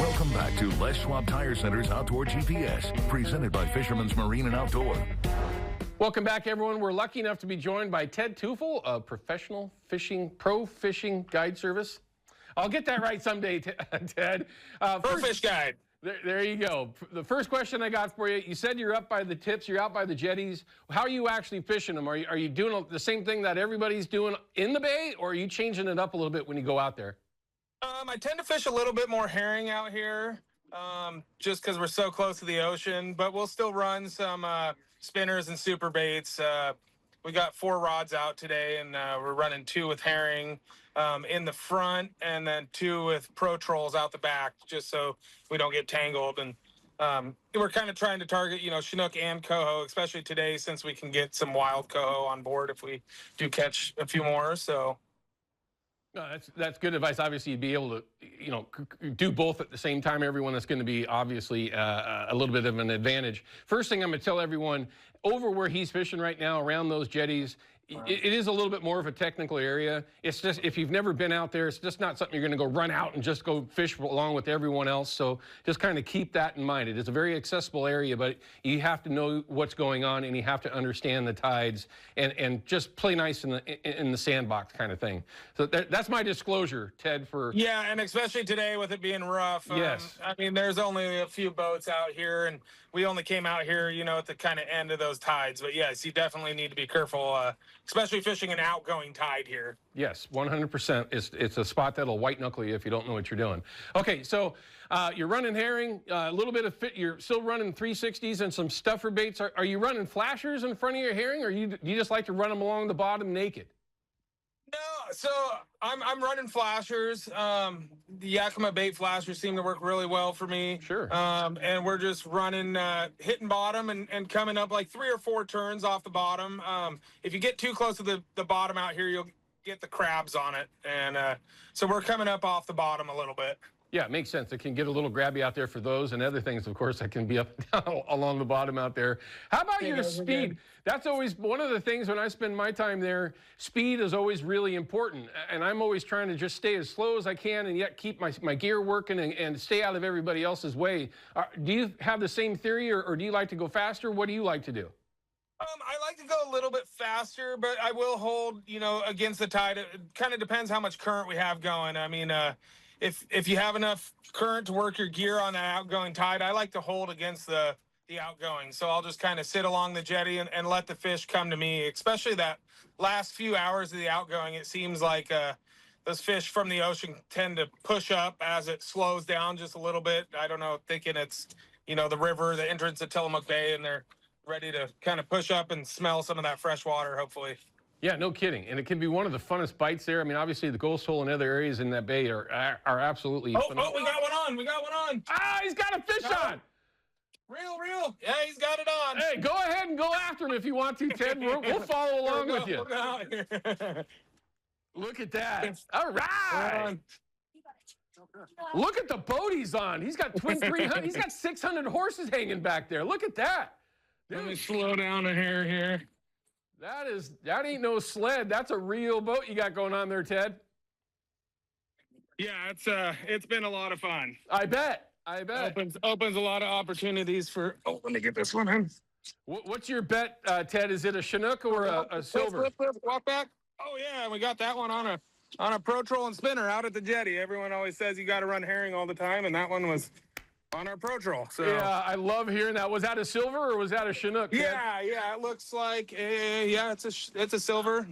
Welcome back to Les Schwab Tire Center's Outdoor GPS, presented by Fisherman's Marine and Outdoor. Welcome back, everyone. We're lucky enough to be joined by Ted Teufel of Pro Fishing Guide Service. I'll get that right someday, Ted. Pro Fish Guide. There you go. The first question I got for you, you said you're up by the tips, you're out by the jetties. How are you actually fishing them? Are you doing the same thing that everybody's doing in the bay, or are you changing it up a little bit when you go out there? I tend to fish a little bit more herring out here, just because we're so close to the ocean, but we'll still run some spinners and super baits. We got 4 rods out today, and we're running 2 with herring in the front, and then 2 with pro trolls out the back, just so we don't get tangled. And we're kind of trying to target, Chinook and coho, especially today, since we can get some wild coho on board if we do catch a few more. So. No, that's good advice. Obviously, you'd be able to, do both at the same time. Everyone, that's going to be obviously a little bit of an advantage. First thing I'm going to tell everyone, over where he's fishing right now, around those jetties, it is a little bit more of a technical area. It's just, if you've never been out there, it's just not something you're going to go run out and just go fish along with everyone else. So just kind of keep that in mind. It is a very accessible area, but you have to know what's going on, and you have to understand the tides, and just play nice in the sandbox kind of thing. So that's my disclosure, Ted. Yeah, and especially today with it being rough. Yes. I mean, there's only a few boats out here, and we only came out here, at the kind of end of those tides. But yes, you definitely need to be careful, especially fishing an outgoing tide here. Yes, 100%. It's a spot that'll white knuckle you if you don't know what you're doing. Okay, so you're running herring, a little bit of fit. You're still running 360s and some stuffer baits. Are you running flashers in front of your herring, or do you just like to run them along the bottom naked? No, so I'm running flashers. The Yakima bait flashers seem to work really well for me. Sure. And we're just running, hitting bottom and coming up like 3 or 4 turns off the bottom. If you get too close to the bottom out here, you'll get the crabs on it. And so we're coming up off the bottom a little bit. Yeah, it makes sense. It can get a little grabby out there for those and other things, of course, that can be up and down along the bottom out there. How about your speed? That's always one of the things when I spend my time there. Speed is always really important, and I'm always trying to just stay as slow as I can and yet keep my gear working and stay out of everybody else's way. Do you have the same theory, or do you like to go faster? What do you like to do? I like to go a little bit faster, but I will hold, against the tide. It kind of depends how much current we have going. I mean, if you have enough current to work your gear on that outgoing tide, I like to hold against the outgoing. So I'll just kind of sit along the jetty and let the fish come to me, especially that last few hours of the outgoing. It seems like those fish from the ocean tend to push up as it slows down just a little bit. I don't know, thinking it's, the river, the entrance to Tillamook Bay, and they're ready to kind of push up and smell some of that fresh water, hopefully. Yeah, no kidding. And it can be one of the funnest bites there. I mean, obviously, the Ghost Hole and other areas in that bay are absolutely phenomenal. Oh, we got one on. We got one on. Ah, he's got a fish on. Real. Yeah, he's got it on. Hey, go ahead and go after him if you want to, Ted. We'll follow along with you. Look at that. All right. Look at the boat he's on. He's got twin 300. He's got 600 horses hanging back there. Look at that. Let me slow down a hair here. That ain't no sled. That's a real boat you got going on there, Ted. Yeah, it's been a lot of fun. I bet. Opens a lot of opportunities for. Oh, let me get this one in. What's your bet, Ted? Is it a Chinook or a silver? Flip, walk back. Oh yeah, we got that one on a pro troll and spinner out at the jetty. Everyone always says you got to run herring all the time, and that one was on our pro troll. So yeah, I love hearing that. Was that a silver or was that a Chinook, Ted? Yeah, it looks like it's a silver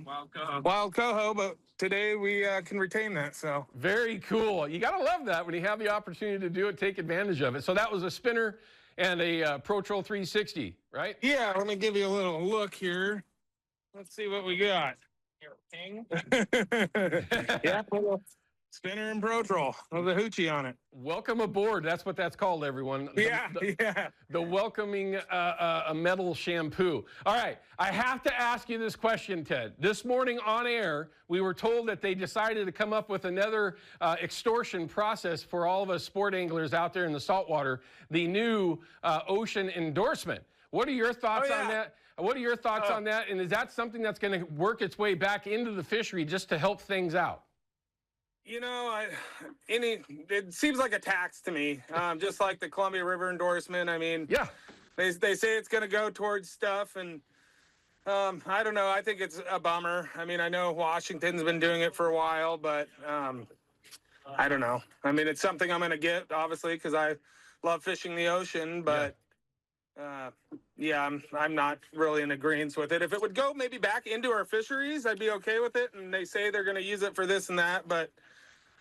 wild coho, but today we can retain that. So very cool. You gotta love that when you have the opportunity to do it. Take advantage of it. So that was a spinner and a Pro Troll 360, right? Yeah. Let me give you a little look here. Let's see what we got. King. Yeah. Spinner and Pro Troll with a hoochie on it. Welcome aboard. That's what that's called, everyone. Yeah. The welcoming metal shampoo. All right. I have to ask you this question, Ted. This morning on air, we were told that they decided to come up with another extortion process for all of us sport anglers out there in the saltwater, the new ocean endorsement. What are your thoughts on that? What are your thoughts on that? And is that something that's going to work its way back into the fishery just to help things out? It seems like a tax to me, just like the Columbia River endorsement. I mean, Yeah. they say it's going to go towards stuff, and I don't know. I think it's a bummer. I mean, I know Washington's been doing it for a while, but I don't know. I mean, it's something I'm going to get, obviously, because I love fishing the ocean, but I'm not really in agreement with it. If it would go maybe back into our fisheries, I'd be okay with it. And they say they're going to use it for this and that, but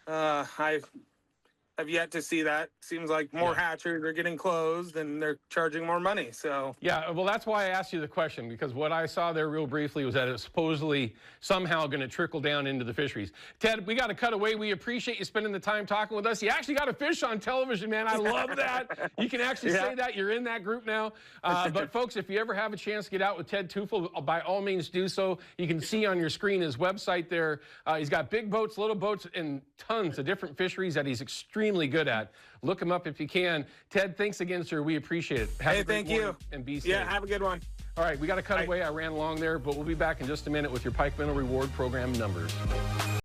I've yet to see that. Seems like more hatcheries are getting closed and they're charging more money. So yeah, well, that's why I asked you the question, because what I saw there real briefly was that it's supposedly somehow going to trickle down into the fisheries. Ted, we got to cut away. We appreciate you spending the time talking with us. You actually got to fish on television, man. I love that. You can actually say that. You're in that group now. But folks, if you ever have a chance to get out with Ted Teufel, by all means do so. You can see on your screen his website there. He's got big boats, little boats, and tons of different fisheries that he's extremely good at. Look him up if you can. Ted, thanks again, sir. We appreciate it. Have a great thank you. And be safe. Yeah, have a good one. All right, we got to cut away. I ran long there, but we'll be back in just a minute with your Pike Mental Reward Program numbers.